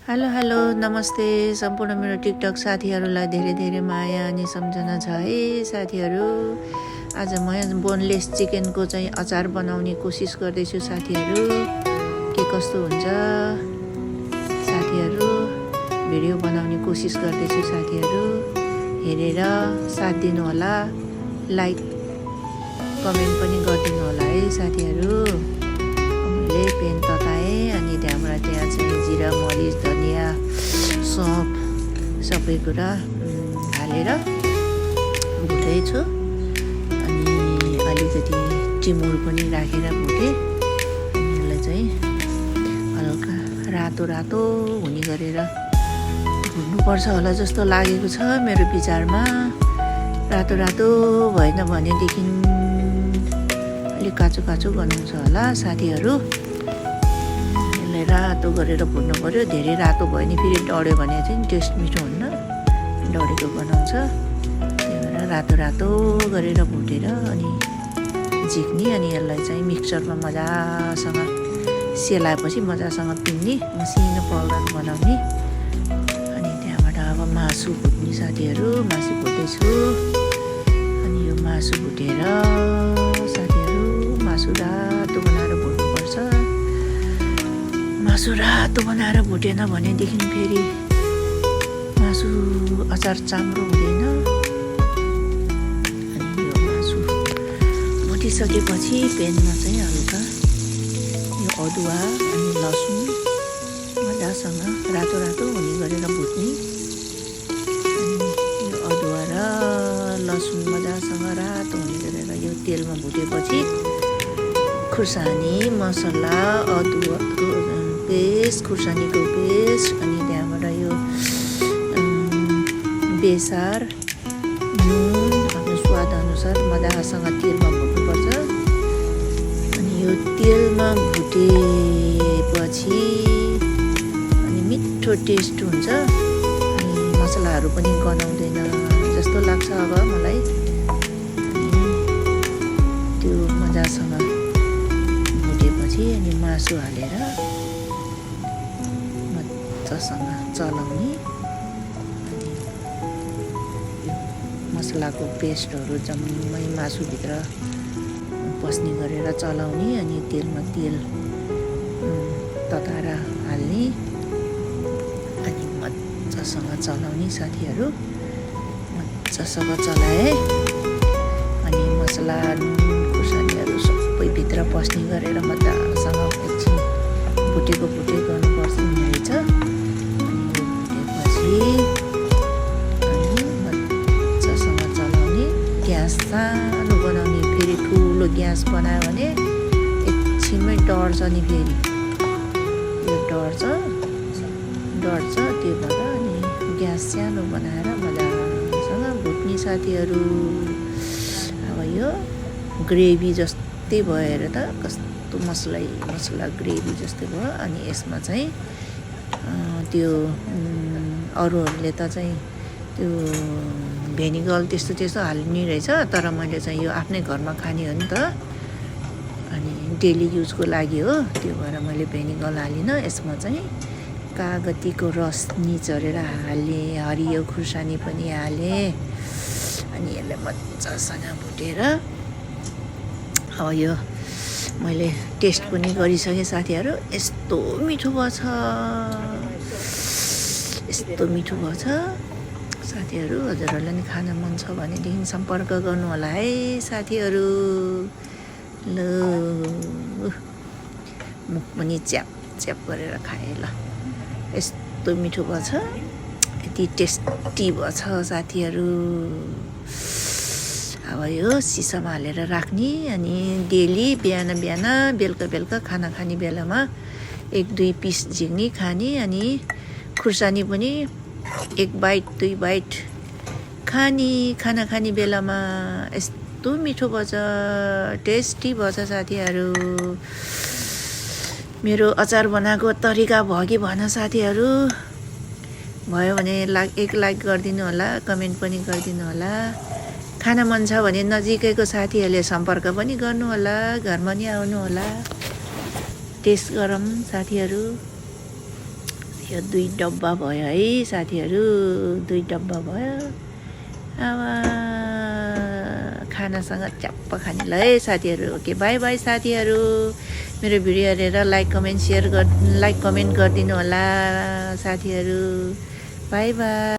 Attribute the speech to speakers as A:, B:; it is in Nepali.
A: हेलो हेलो नमस्ते सम्पूर्ण मेरो टिकटक साथीहरूलाई धेरै धेरै माया अनि सम्झना छ है साथीहरू। आज म बोनलेस चिकनको चाहिँ अचार बनाउने कोसिस गर्दैछु साथीहरू। के कस्तो हुन्छ साथीहरू, भिडियो बनाउने कोसिस गर्दैछु साथीहरू। हेरेर साथ दिनु होला, लाइक कमेन्ट पनि गरिदिनु होला है साथीहरू। मैले पेन तताएँ अनि त्यहाँबाट त्यहाँ चाहिँ जिरा मरिच धनिया सौँफ सबै कुरा हालेर भुट्दैछु। अनि अलिकति टिमुर पनि राखेर भुटेँ। यसलाई चाहिँ हल्का रातो रातो हुने गरेर भुट्नुपर्छ होला जस्तो लागेको छ मेरो विचारमा। रातो रातो भएन भनेदेखि अलिक काँचो काँचो बनाउँछ होला साथीहरू। यसलाई रातो गरेर भुट्नु पर्यो। धेरै रातो भयो भने फेरि डढ्यो भने चाहिँ टेस्ट मिठो हुन्न, डढेको बनाउँछ। त्यही भएर रातो रातो गरेर भुटेर अनि झिक्ने। अनि यसलाई चाहिँ मिक्सरमा मजासँग सेलाएपछि मजासँग पिन्ने, मसिनो पाउडर बनाउने। अनि त्यहाँबाट अब मासु भुट्ने साथीहरू। मासु भुट्दैछु। अनि यो मासु भुटेर साथीहरू मासु रातो बनाएर भुट्नुपर्छ। मासु रातो बनाएर भुटेन भनेदेखि फेरि मासु अचार चाम्रो हुँदैन। अनि यो मासु भुटिसकेपछि पेनमा चाहिँ हल्का यो अदुवा अनि लसुन मजासँग रातो रातो हुने गरेर भुट्ने। अनि यो अदुवा र लसुन मजासँग रातो हुने गरेर यो तेलमा भुटेपछि खुर्सानी मसला अदुवाको पेस्ट, खुर्सानीको पेस्ट, अनि त्यहाँबाट यो बेसार नुन आफ्नो स्वाद अनुसार मजासँग तेलमा भुट्नुपर्छ। अनि यो तेलमा भुटेपछि अनि मिठो टेस्ट हुन्छ। अनि मसलाहरू पनि गनाउँदैन जस्तो लाग्छ अब मलाई। अनि त्यो मजासँग भुटेपछि अनि मासु हालेर मजासँग चलाउने। अनि मसलाको पेस्टहरू जम्मै मासुभित्र पस्ने गरेर चलाउने। अनि तेलमा तेल तताएर हाल्ने अनि मजासँग चलाउने साथीहरू। मजासँग चलाएँ अनि मसला खुर्सानीहरू सबै भित्र पस्ने गरेर मजासँग एकछिन भुटेको गर्नुपर्छ रहेछ। अनि मजासँग चलाउने। ग्यास सानो बनाउने, फेरि ठुलो ग्यास बनायो भने एकछिनमै डढ्छ नि, फेरि यो डढ्छ। त्यो भएर अनि ग्यास सानो बनाएर मजासँग भुट्ने साथीहरू। अब यो ग्रेभी जस्तै भएर त कस्तो मसला ग्रेभी जस्तै भयो। अनि यसमा चाहिँ त्यो अरूहरूले त चाहिँ त्यो भेनिगल त्यस्तो हाल्ने रहेछ, तर मैले चाहिँ यो आफ्नै घरमा खाने हो नि त, अनि डेली युजको लागि हो। त्यो भएर मैले भेनिगल हालिनँ। यसमा चाहिँ कागतीको रस निचोरेर हालेँ, हरियो खुर्सानी पनि हालेँ। अनि यसलाई मजासँग भुटेर अब यो मैले टेस्ट पनि गरिसकेँ साथीहरू। यस्तो मिठो भएछ साथीहरू। हजुरहरूलाई नि खान मन छ भनेदेखि सम्पर्क गर्नु होला है साथीहरू। ल मुख पनि च्याप गरेर खाएँ ल। यस्तो मिठो भएछ, यति टेस्टी भएछ साथीहरू। अब यो सिसामा हालेर राख्ने। अनि डेली बिहान बेलुका खाना खाने बेलामा 1-2 पिस झिक्ने खाने। अनि खुर्सानी पनि 1 बाइट 2 बाइट खाने खाना खाने बेलामा। यस्तो मिठो भएछ, टेस्टी भएछ साथीहरू। मेरो अचार बनाएको तरिका भयो कि भन साथीहरू। भयो भने एक लाइक गरिदिनु होला, कमेन्ट पनि गरिदिनु होला। खाना मन छ भने नजिकैको साथीहरूले सम्पर्क पनि गर्नु होला, घरमा नि आउनु होला। टेस्ट गरौँ साथीहरू। यो 2 डब्बा भयो है साथीहरू, 2 डब्बा भयो। अब खानासँग च्याप्प खाने ल है साथीहरू। ओके बाई बाई साथीहरू। मेरो भिडियो हेरेर लाइक कमेन्ट गरिदिनु होला साथीहरू। By by.